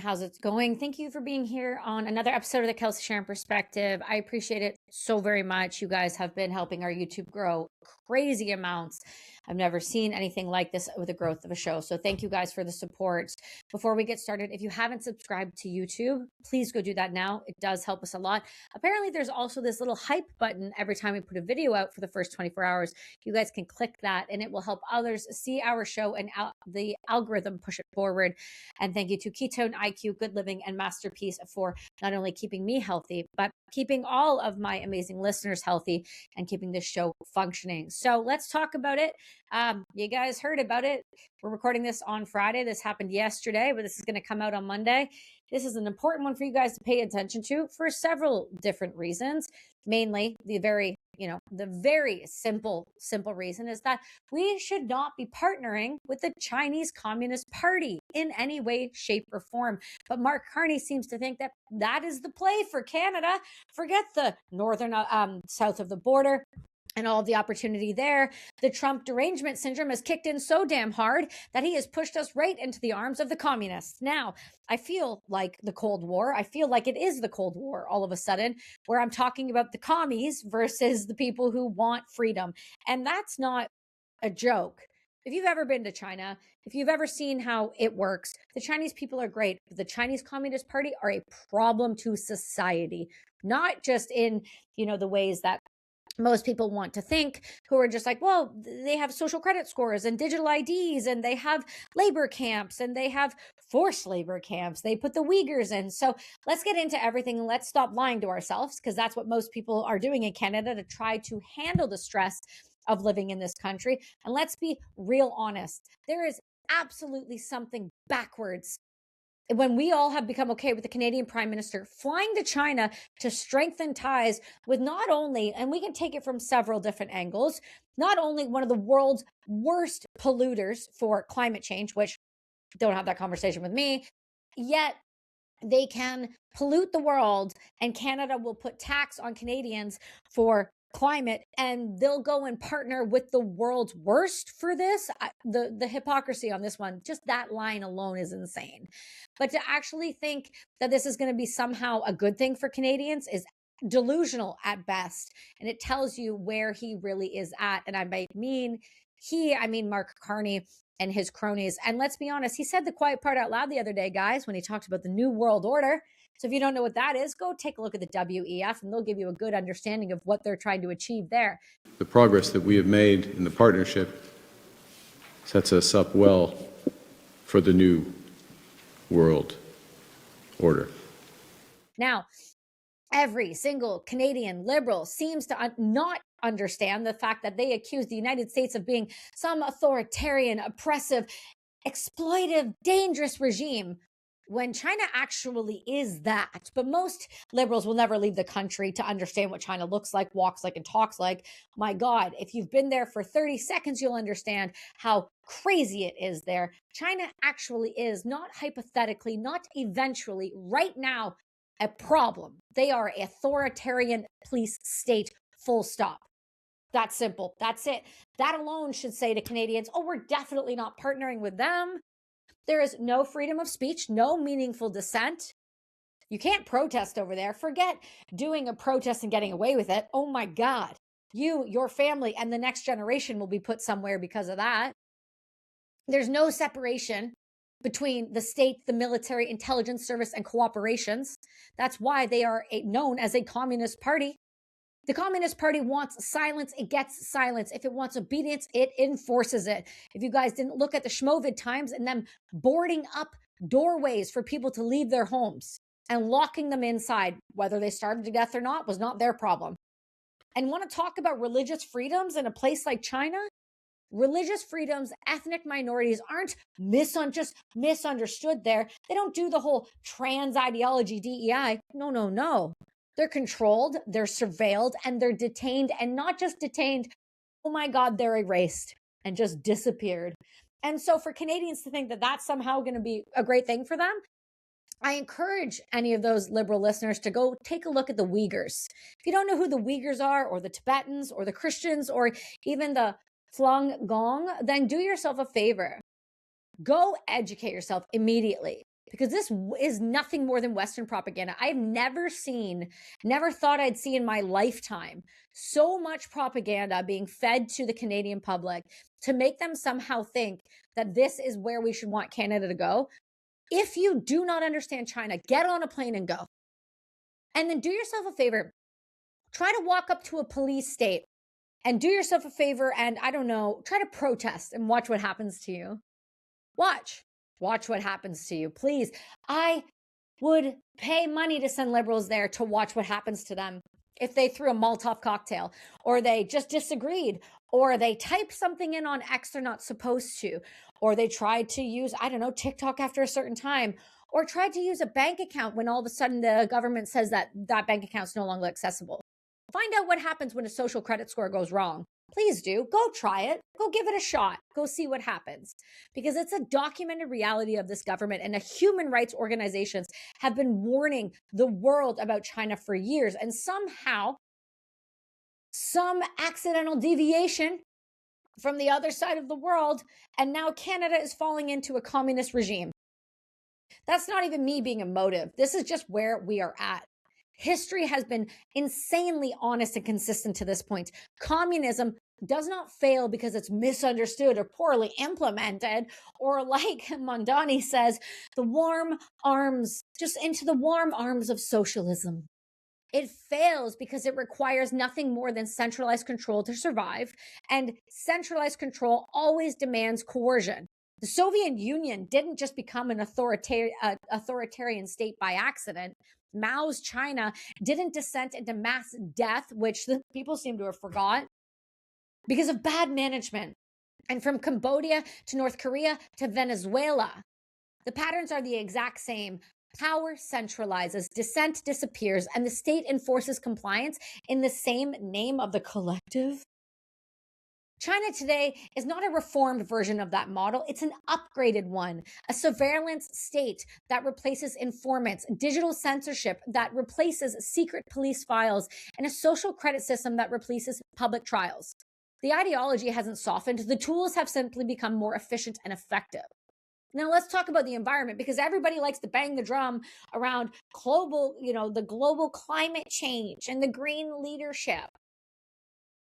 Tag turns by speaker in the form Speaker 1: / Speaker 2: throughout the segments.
Speaker 1: How's it going? Thank you for being here on another episode of the Kelsi Sheren Perspective. I appreciate it so very much. You guys have been helping our YouTube grow crazy amounts. I've never seen anything like this with the growth of a show. So thank you guys for the support. Before we get started, if you haven't subscribed to YouTube, please go do that now. It does help us a lot. Apparently, there's also this little hype button every time we put a video out for the first 24 hours. You guys can click that and it will help others see our show and the algorithm push it forward. And thank you to Ketone IQ, Good Living, and Masterpiece for not only keeping me healthy, but keeping all of my amazing listeners healthy and keeping this show functioning. So let's talk about it. You guys heard about it. We're recording this on Friday. This happened yesterday, but this is going to come out on Monday. This is an important one for you guys to pay attention to for several different reasons. Mainly the very simple reason is that we should not be partnering with the Chinese Communist Party in any way, shape, or form. But Mark Carney seems to think that that is the play for Canada. Forget the northern, south of the border and all of the opportunity there. The Trump derangement syndrome has kicked in so damn hard that he has pushed us right into the arms of the communists. Now, I feel like the Cold War. I feel like it is the Cold War all of a sudden, where I'm talking about the commies versus the people who want freedom. And that's not a joke. If you've ever been to China, if you've ever seen how it works, the Chinese people are great. But the Chinese Communist Party are a problem to society, not just in, the ways that most people want to think, who are just like, well, they have social credit scores and digital IDs, and they have labor camps, and they have forced labor camps. They put the Uyghurs in. So let's get into everything and let's stop lying to ourselves, because that's what most people are doing in Canada to try to handle the stress of living in this country. And let's be real honest. There is absolutely something backwards when we all have become okay with the Canadian Prime Minister flying to China to strengthen ties with not only, and we can take it from several different angles, not only one of the world's worst polluters for climate change, which don't have that conversation with me, yet they can pollute the world, and Canada will put tax on Canadians for climate, and they'll go and partner with the world's worst for this. The hypocrisy on this one, just that line alone is insane. But to actually think that this is going to be somehow a good thing for Canadians is delusional at best. And it tells you where he really is at. And I mean Mark Carney and his cronies. And let's be honest, he said the quiet part out loud the other day, guys, when he talked about the New World Order. So if you don't know what that is, go take a look at the WEF, and they'll give you a good understanding of what they're trying to achieve there.
Speaker 2: The progress that we have made in the partnership sets us up well for the New World Order.
Speaker 1: Now, every single Canadian Liberal seems to not understand the fact that they accuse the United States of being some authoritarian, oppressive, exploitive, dangerous regime, when China actually is that. But most liberals will never leave the country to understand what China looks like, walks like, and talks like. My God, if you've been there for 30 seconds, you'll understand how crazy it is there. China actually is, not hypothetically, not eventually, right now, a problem. They are an authoritarian police state, full stop. That's simple. That's it. That alone should say to Canadians, oh, we're definitely not partnering with them. There is no freedom of speech, no meaningful dissent. You can't protest over there. Forget doing a protest and getting away with it. Oh my God. You, your family, and the next generation will be put somewhere because of that. There's no separation between the state, the military, intelligence service, and cooperations. That's why they are known as a communist party. The Communist Party wants silence, it gets silence. If it wants obedience, it enforces it. If you guys didn't look at the Schmovid times and them boarding up doorways for people to leave their homes and locking them inside, whether they starved to death or not, was not their problem. And want to talk about religious freedoms in a place like China? Religious freedoms, ethnic minorities aren't just misunderstood there. They don't do the whole trans ideology DEI. No. They're controlled, they're surveilled, and they're detained, and not just detained. Oh my God, they're erased and just disappeared. And so for Canadians to think that that's somehow going to be a great thing for them, I encourage any of those liberal listeners to go take a look at the Uyghurs. If you don't know who the Uyghurs are, or the Tibetans, or the Christians, or even the Falun Gong, then do yourself a favor. Go educate yourself immediately. because this is nothing more than Western propaganda. I've never thought I'd see in my lifetime so much propaganda being fed to the Canadian public to make them somehow think that this is where we should want Canada to go. If you do not understand China, get on a plane and go. And then do yourself a favor. Try to walk up to a police state and do yourself a favor and, I don't know, try to protest and watch what happens to you. Watch what happens to you. Please. I would pay money to send liberals there to watch what happens to them if they threw a Molotov cocktail, or they just disagreed, or they typed something in on X they're not supposed to, or they tried to use, I don't know, TikTok after a certain time, or tried to use a bank account when all of a sudden the government says that that bank account's no longer accessible. Find out what happens when a social credit score goes wrong. Please do. Go try it. Go give it a shot. Go see what happens. Because it's a documented reality of this government, and the human rights organizations have been warning the world about China for years. And somehow, some accidental deviation from the other side of the world, and now Canada is falling into a communist regime. That's not even me being emotive. This is just where we are at. History has been insanely honest and consistent to this point. Communism does not fail because it's misunderstood or poorly implemented, or like Mondani says, the warm arms, just into the warm arms of socialism. It fails because it requires nothing more than centralized control to survive, and centralized control always demands coercion. The Soviet Union didn't just become an authoritarian state by accident. Mao's China didn't descend into mass death, which the people seem to have forgot, because of bad management. And from Cambodia to North Korea to Venezuela, the patterns are the exact same. Power centralizes, dissent disappears, and the state enforces compliance in the same name of the collective. China today is not a reformed version of that model. It's an upgraded one, a surveillance state that replaces informants, digital censorship that replaces secret police files, and a social credit system that replaces public trials. The ideology hasn't softened. The tools have simply become more efficient and effective. Now let's talk about the environment, because everybody likes to bang the drum around the global climate change and the green leadership.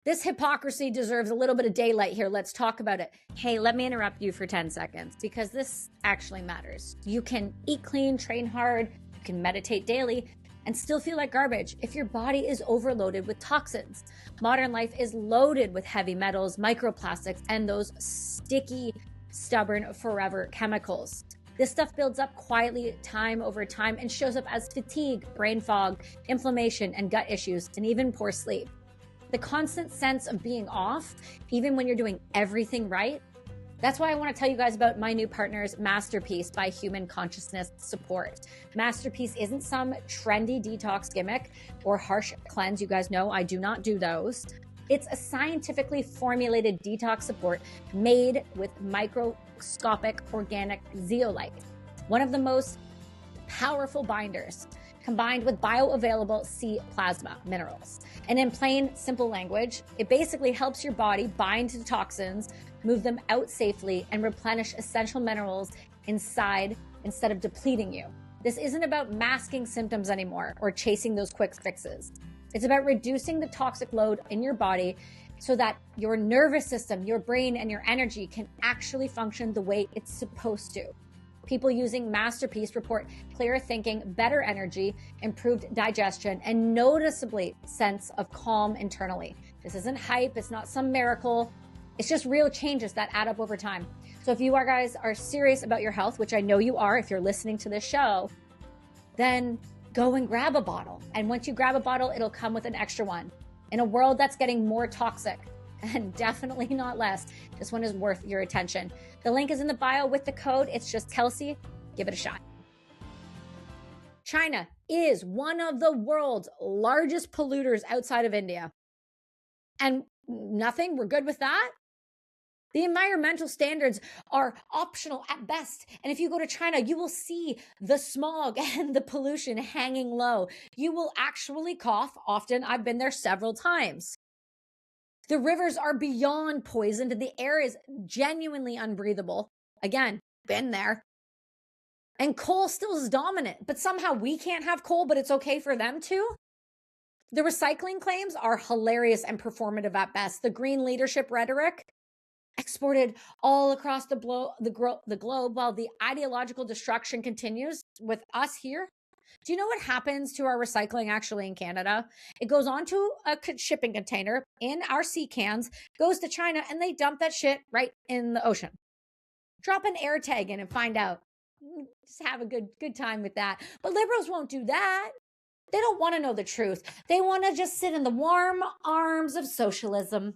Speaker 1: This hypocrisy deserves a little bit of daylight here. Let's talk about it. Hey, let me interrupt you for 10 seconds because this actually matters. You can eat clean, train hard, you can meditate daily, and still feel like garbage if your body is overloaded with toxins. Modern life is loaded with heavy metals, microplastics, and those sticky, stubborn, forever chemicals. This stuff builds up quietly time over time and shows up as fatigue, brain fog, inflammation, and gut issues, and even poor sleep. The constant sense of being off, even when you're doing everything right. That's why I want to tell you guys about my new partners, Masterpiece by Human Consciousness Support. Masterpiece isn't some trendy detox gimmick or harsh cleanse. You guys know I do not do those. It's a scientifically formulated detox support made with microscopic organic zeolite, one of the most powerful binders, combined with bioavailable sea plasma minerals. And in plain, simple language, it basically helps your body bind to toxins, move them out safely, and replenish essential minerals inside instead of depleting you. This isn't about masking symptoms anymore or chasing those quick fixes. It's about reducing the toxic load in your body so that your nervous system, your brain, and your energy can actually function the way it's supposed to. People using Masterpiece report clearer thinking, better energy, improved digestion, and noticeably sense of calm internally. This isn't hype. It's not some miracle. It's just real changes that add up over time. So if you guys are serious about your health, which I know you are if you're listening to this show, then go and grab a bottle. And once you grab a bottle, it'll come with an extra one. In a world that's getting more toxic, and definitely not less, this one is worth your attention. The link is in the bio with the code. It's just Kelsi. Give it a shot. China is one of the world's largest polluters outside of India. And nothing, we're good with that? The environmental standards are optional at best. And if you go to China, you will see the smog and the pollution hanging low. You will actually cough often. I've been there several times. The rivers are beyond poisoned. The air is genuinely unbreathable. Again, been there. And coal still is dominant, but somehow we can't have coal, but it's okay for them to. The recycling claims are hilarious and performative at best. The green leadership rhetoric exported all across the globe while the ideological destruction continues with us here. Do you know what happens to our recycling actually in Canada? It goes onto a shipping container in our sea cans, goes to China, and they dump that shit right in the ocean. Drop an air tag in and find out. Just have a good time with that. But liberals won't do that. They don't want to know the truth. They want to just sit in the warm arms of socialism.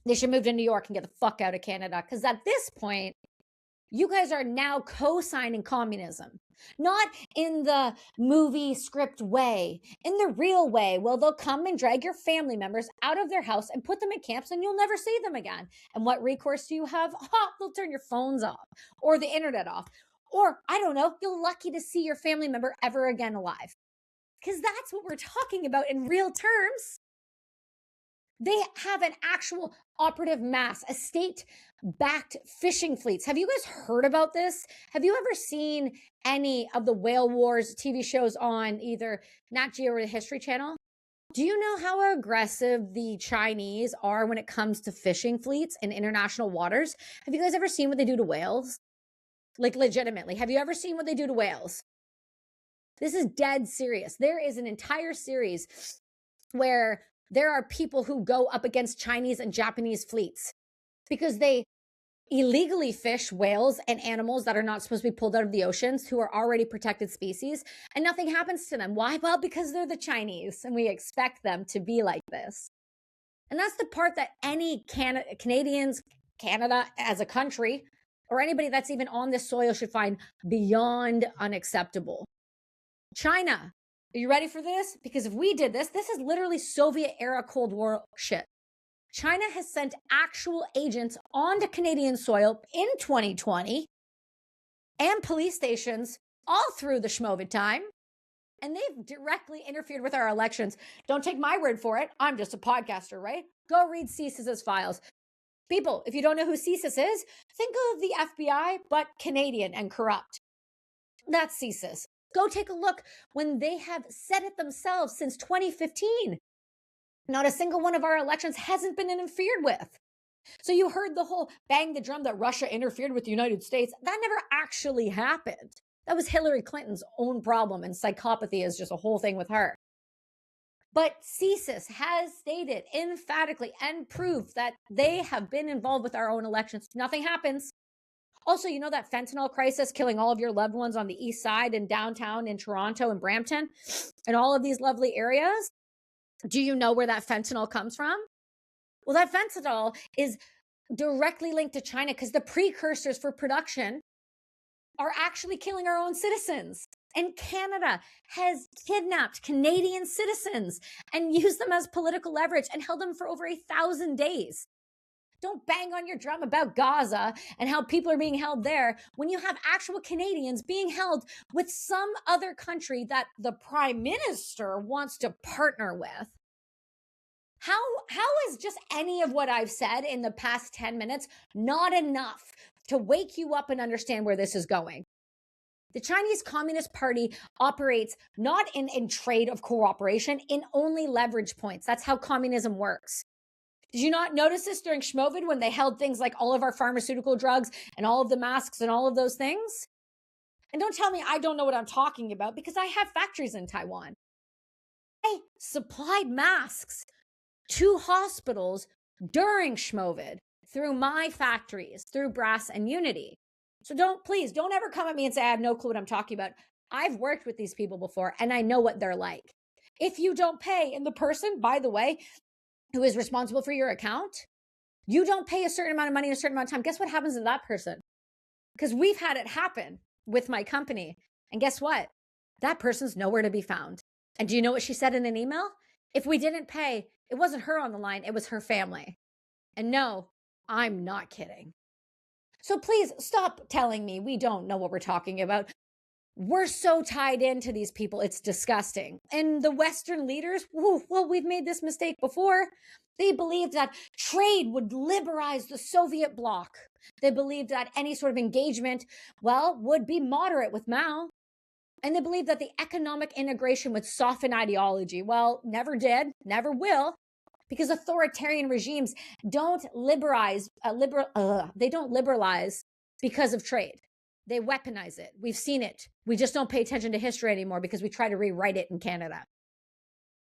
Speaker 1: They should move to New York and get the fuck out of Canada, because at this point, you guys are now co-signing communism. Not in the movie script way, in the real way. Well, they'll come and drag your family members out of their house and put them in camps, and you'll never see them again. And what recourse do you have? They'll turn your phones off or the internet off. Or, I don't know, you're lucky to see your family member ever again alive. Because that's what we're talking about in real terms. They have an actual operative mass, a state-backed fishing fleets. Have you guys heard about this? Have you ever seen any of the Whale Wars TV shows on either Nat Geo or the History Channel? Do you know how aggressive the Chinese are when it comes to fishing fleets in international waters? Have you guys ever seen what they do to whales? Like, legitimately, have you ever seen what they do to whales? This is dead serious. There is an entire series where there are people who go up against Chinese and Japanese fleets because they illegally fish whales and animals that are not supposed to be pulled out of the oceans, who are already protected species, and nothing happens to them. Why? Well, because they're the Chinese, and we expect them to be like this. And that's the part that any Canadians, Canada as a country, or anybody that's even on this soil should find beyond unacceptable. China, are you ready for this? Because if we did this, this is literally Soviet-era Cold War shit. China has sent actual agents onto Canadian soil in 2020 and police stations all through the schmovid time, and they've directly interfered with our elections. Don't take my word for it. I'm just a podcaster, right? Go read CSIS's files. People, if you don't know who CSIS is, think of the FBI, but Canadian and corrupt. That's CSIS. Go take a look when they have said it themselves since 2015. Not a single one of our elections hasn't been interfered with. So you heard the whole bang the drum that Russia interfered with the United States. That never actually happened. That was Hillary Clinton's own problem, and psychopathy is just a whole thing with her. But CSIS has stated emphatically and proved that they have been involved with our own elections. Nothing happens. Also, you know that fentanyl crisis killing all of your loved ones on the east side and downtown in Toronto and Brampton and all of these lovely areas? Do you know where that fentanyl comes from? Well, that fentanyl is directly linked to China because the precursors for production are actually killing our own citizens. And Canada has kidnapped Canadian citizens and used them as political leverage and held them for over 1,000 days. Don't bang on your drum about Gaza and how people are being held there when you have actual Canadians being held with some other country that the Prime Minister wants to partner with. How is just any of what I've said in the past 10 minutes not enough to wake you up and understand where this is going? The Chinese Communist Party operates not in trade of cooperation, in only leverage points. That's how communism works. Did you not notice this during Schmovid when they held things like all of our pharmaceutical drugs and all of the masks and all of those things? And don't tell me I don't know what I'm talking about, because I have factories in Taiwan. I supplied masks to hospitals during Schmovid through my factories, through Brass and Unity. So please don't ever come at me and say I have no clue what I'm talking about. I've worked with these people before and I know what they're like. If you don't pay, and the person, by the way, who is responsible for your account, you don't pay a certain amount of money in a certain amount of time, guess what happens to that person? Because we've had it happen with my company. And guess what? That person's nowhere to be found. And do you know what she said in an email? If we didn't pay, it wasn't her on the line, it was her family. And no, I'm not kidding. So please stop telling me we don't know what we're talking about. We're so tied into these people. It's disgusting. And the Western leaders, well, we've made this mistake before. They believed that trade would liberalize the Soviet bloc. They believed that any sort of engagement, well, would be moderate with Mao. And they believed that the economic integration would soften ideology. Well, never did, never will, because authoritarian regimes don't liberalize, they don't liberalize because of trade. They weaponize it. We've seen it. We just don't pay attention to history anymore because we try to rewrite it in Canada.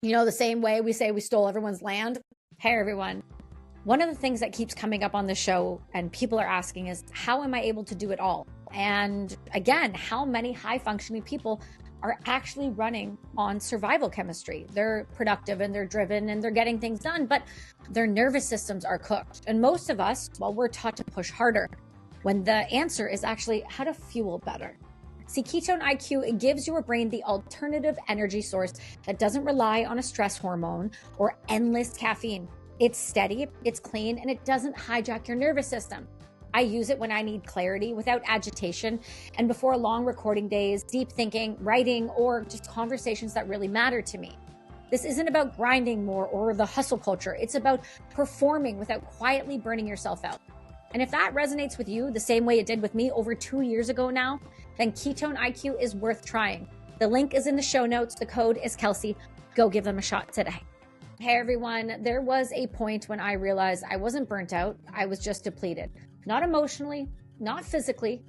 Speaker 1: You know, the same way we say we stole everyone's land. Hey, everyone. One of the things that keeps coming up on the show and people are asking is, how am I able to do it all? And again, how many high-functioning people are actually running on survival chemistry? They're productive and they're driven and they're getting things done, but their nervous systems are cooked. And most of us, well, we're taught to push harder, when the answer is actually how to fuel better. See, Ketone IQ, it gives your brain the alternative energy source that doesn't rely on a stress hormone or endless caffeine. It's steady, it's clean, and it doesn't hijack your nervous system. I use it when I need clarity without agitation and before long recording days, deep thinking, writing, or just conversations that really matter to me. This isn't about grinding more or the hustle culture. It's about performing without quietly burning yourself out. And if that resonates with you the same way it did with me over 2 years ago now, then Ketone IQ is worth trying. The link is in the show notes. The code is Kelsi. Go give them a shot today. Hey everyone, there was a point when I realized I wasn't burnt out. I was just depleted. Not emotionally, not physically.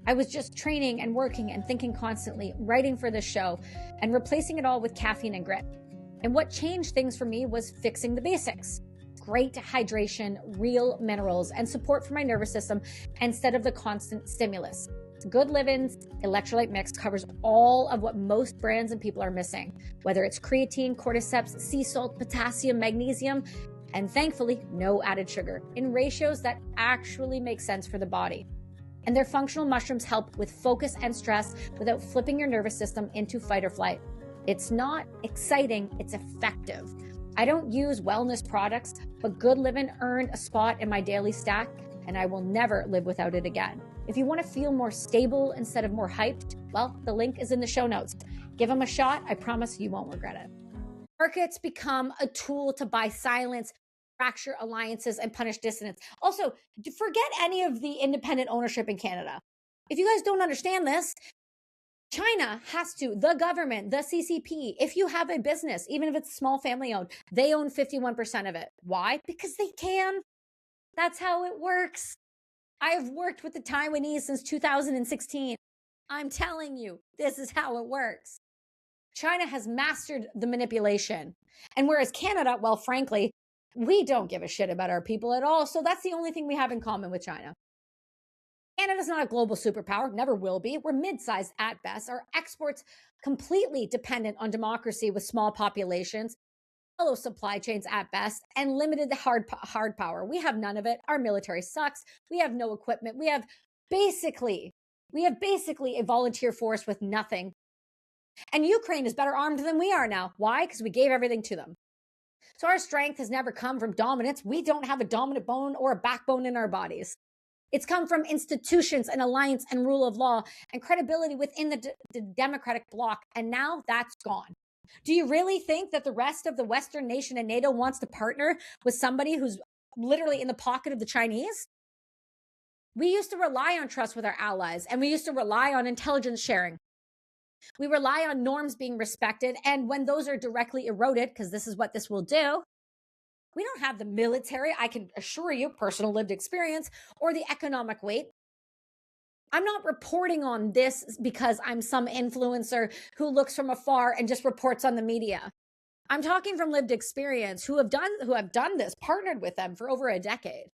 Speaker 1: I was just training and working and thinking constantly, writing for this show, and replacing it all with caffeine and grit. And what changed things for me was fixing the basics. Great hydration, real minerals, and support for my nervous system instead of the constant stimulus. Good Living's electrolyte mix covers all of what most brands and people are missing, whether it's creatine, cordyceps, sea salt, potassium, magnesium, and thankfully, no added sugar, in ratios that actually make sense for the body. And their functional mushrooms help with focus and stress without flipping your nervous system into fight or flight. It's not exciting, it's effective. I don't use wellness products, but Good Living earned a spot in my daily stack, and I will never live without it again. If you want to feel more stable instead of more hyped, well, the link is in the show notes. Give them a shot. I promise you won't regret it. Markets become a tool to buy silence, fracture alliances, and punish dissidents. Also, forget any of the independent ownership in Canada. If you guys don't understand this, China has to, the government, the CCP, if you have a business, even if it's small family owned, they own 51% of it. Why? Because they can. That's how it works. I've worked with the Taiwanese since 2016. I'm telling you, this is how it works. China has mastered the manipulation. And whereas Canada, well, frankly, we don't give a shit about our people at all. So that's the only thing we have in common with China. Canada's not a global superpower, never will be. We're mid-sized at best. Our exports completely dependent on democracy with small populations, shallow supply chains at best, and limited hard power. We have none of it. Our military sucks. We have no equipment. We have basically a volunteer force with nothing. And Ukraine is better armed than we are now. Why? Because we gave everything to them. So our strength has never come from dominance. We don't have a dominant bone or a backbone in our bodies. It's come from institutions and alliance and rule of law and credibility within the democratic bloc. And now that's gone. Do you really think that the rest of the Western nation and NATO wants to partner with somebody who's literally in the pocket of the Chinese? We used to rely on trust with our allies, and we used to rely on intelligence sharing. We rely on norms being respected. And when those are directly eroded, because this is what this will do, we don't have the military, I can assure you, personal lived experience, or the economic weight. I'm not reporting on this because I'm some influencer who looks from afar and just reports on the media. I'm talking from lived experience who have done this, partnered with them for over a decade.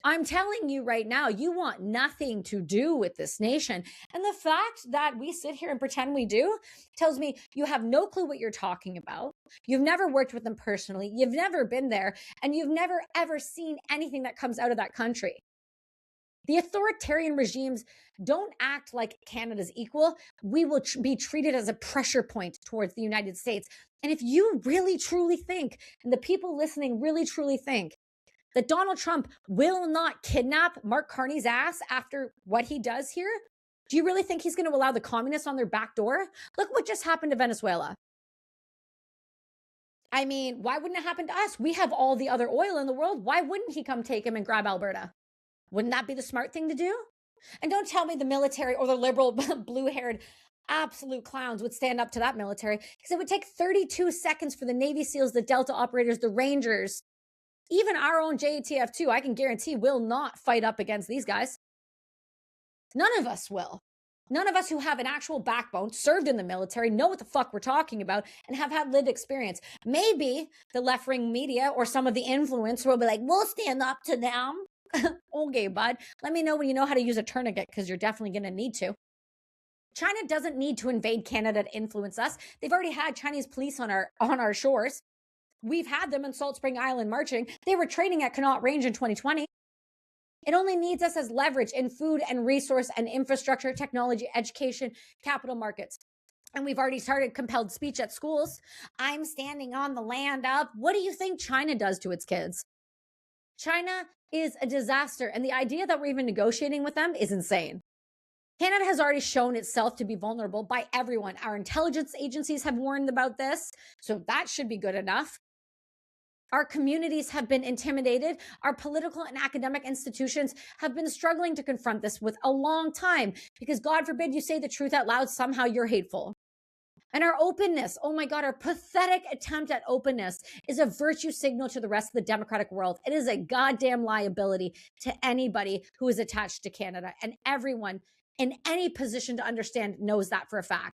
Speaker 1: I'm telling you right now, you want nothing to do with this nation. And the fact that we sit here and pretend we do tells me you have no clue what you're talking about. You've never worked with them personally. You've never been there. And you've never, ever seen anything that comes out of that country. The authoritarian regimes don't act like Canada's equal. We will be treated as a pressure point towards the United States. And if you really, truly think, and the people listening really, truly think, that Donald Trump will not kidnap Mark Carney's ass after what he does here, Do you really think he's going to allow the communists on their back door? Look what just happened to Venezuela. I mean, why wouldn't it happen to us? We have all the other oil in the world. Why wouldn't he come take him and grab Alberta? Wouldn't that be the smart thing to do? And don't tell me the military or the liberal blue-haired absolute clowns would stand up to that military, because it would take 32 seconds for the Navy SEALs, the Delta operators, the Rangers, even our own JTF2, I can guarantee will not fight up against these guys. None of us will. None of us who have an actual backbone, served in the military, know what the fuck we're talking about, and have had lived experience. Maybe the left-wing media or some of the influencers will be like, we'll stand up to them. Okay, bud. Let me know when you know how to use a tourniquet, because you're definitely going to need to. China doesn't need to invade Canada to influence us. They've already had Chinese police on our shores. We've had them in Salt Spring Island marching. They were training at Connaught Range in 2020. It only needs us as leverage in food and resource and infrastructure, technology, education, capital markets. And we've already started compelled speech at schools. I'm standing on the land of. What do you think China does to its kids? China is a disaster. And the idea that we're even negotiating with them is insane. Canada has already shown itself to be vulnerable by everyone. Our intelligence agencies have warned about this, so that should be good enough. Our communities have been intimidated. Our political and academic institutions have been struggling to confront this with a long time, because God forbid you say the truth out loud, somehow you're hateful. And our openness, oh my God, our pathetic attempt at openness is a virtue signal to the rest of the democratic world. It is a goddamn liability to anybody who is attached to Canada, and everyone in any position to understand knows that for a fact.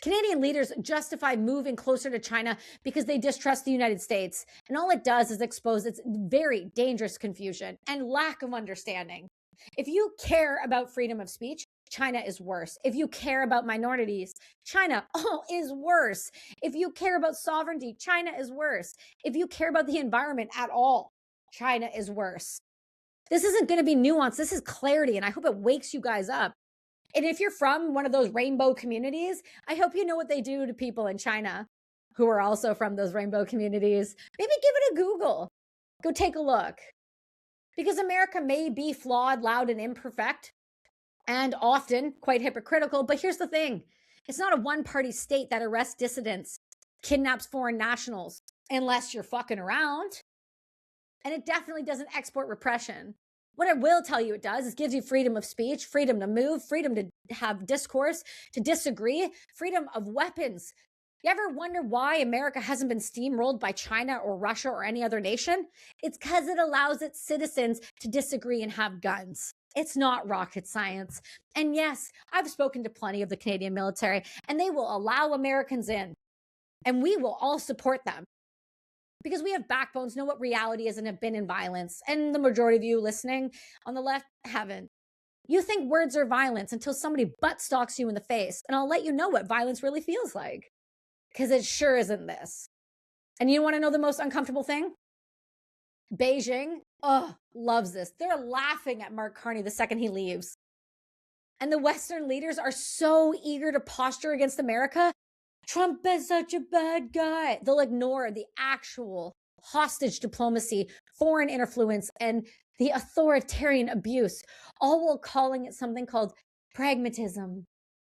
Speaker 1: Canadian leaders justify moving closer to China because they distrust the United States. And all it does is expose its very dangerous confusion and lack of understanding. If you care about freedom of speech, China is worse. If you care about minorities, China is worse. If you care about sovereignty, China is worse. If you care about the environment at all, China is worse. This isn't going to be nuanced. This is clarity, and I hope it wakes you guys up. And if you're from one of those rainbow communities, I hope you know what they do to people in China who are also from those rainbow communities. Maybe give it a Google. Go take a look. Because America may be flawed, loud, and imperfect, and often quite hypocritical. But here's the thing. It's not a one-party state that arrests dissidents, kidnaps foreign nationals, unless you're fucking around. And it definitely doesn't export repression. What I will tell you it does is gives you freedom of speech, freedom to move, freedom to have discourse, to disagree, freedom of weapons. You ever wonder why America hasn't been steamrolled by China or Russia or any other nation? It's because it allows its citizens to disagree and have guns. It's not rocket science. And yes, I've spoken to plenty of the Canadian military, and they will allow Americans in, and we will all support them. Because we have backbones, know what reality is, and have been in violence. And the majority of you listening on the left haven't. You think words are violence until somebody butt stalks you in the face. And I'll let you know what violence really feels like. Because it sure isn't this. And you want to know the most uncomfortable thing? Beijing, loves this. They're laughing at Mark Carney the second he leaves. And the Western leaders are so eager to posture against America. Trump is such a bad guy. They'll ignore the actual hostage diplomacy, foreign influence, and the authoritarian abuse, all while calling it something called pragmatism.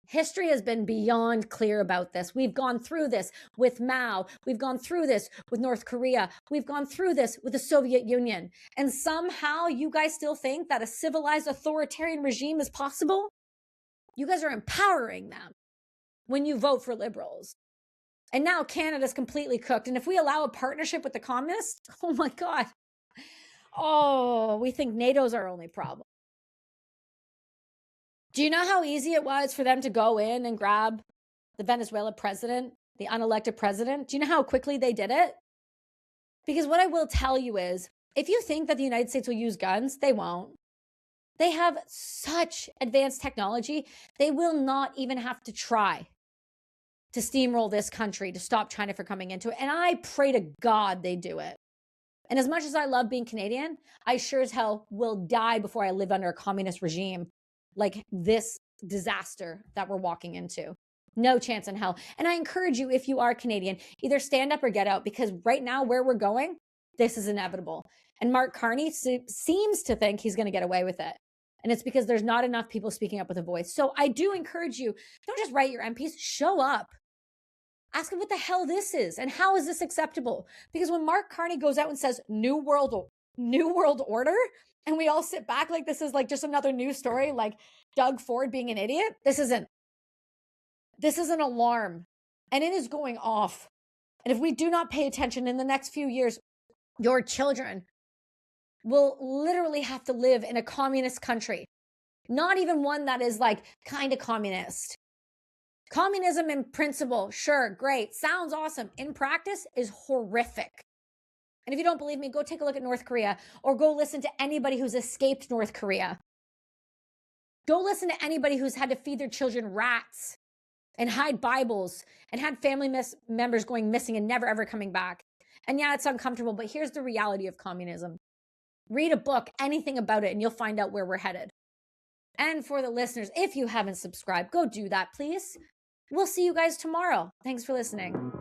Speaker 1: History has been beyond clear about this. We've gone through this with Mao. We've gone through this with North Korea. We've gone through this with the Soviet Union. And somehow you guys still think that a civilized authoritarian regime is possible? You guys are empowering them when you vote for liberals. And now Canada's completely cooked. And if we allow a partnership with the communists, oh my God. We think NATO's our only problem. Do you know how easy it was for them to go in and grab the Venezuela president, the unelected president? Do you know how quickly they did it? Because what I will tell you is, if you think that the United States will use guns, they won't. They have such advanced technology, they will not even have to try to steamroll this country to stop China from coming into it. And I pray to God they do it. And as much as I love being Canadian, I sure as hell will die before I live under a communist regime like this disaster that we're walking into. No chance in hell. And I encourage you, if you are Canadian, either stand up or get out, because right now where we're going, this is inevitable. And Mark Carney seems to think he's going to get away with it. And it's because there's not enough people speaking up with a voice. So I do encourage you, don't just write your MPs, show up. Ask them what the hell this is and how is this acceptable? Because when Mark Carney goes out and says New World Order, and we all sit back like this is like just another news story, like Doug Ford being an idiot, this is an alarm, and it is going off. And if we do not pay attention in the next few years, your children will literally have to live in a communist country, not even one that is like kind of communist. Communism in principle, sure, great, sounds awesome. In practice is horrific. And if you don't believe me, go take a look at North Korea, or go listen to anybody who's escaped North Korea. Go listen to anybody who's had to feed their children rats and hide Bibles and had family members going missing and never ever coming back. And yeah, it's uncomfortable, but here's the reality of communism. Read a book, anything about it, and you'll find out where we're headed. And for the listeners, if you haven't subscribed, go do that, please. We'll see you guys tomorrow. Thanks for listening.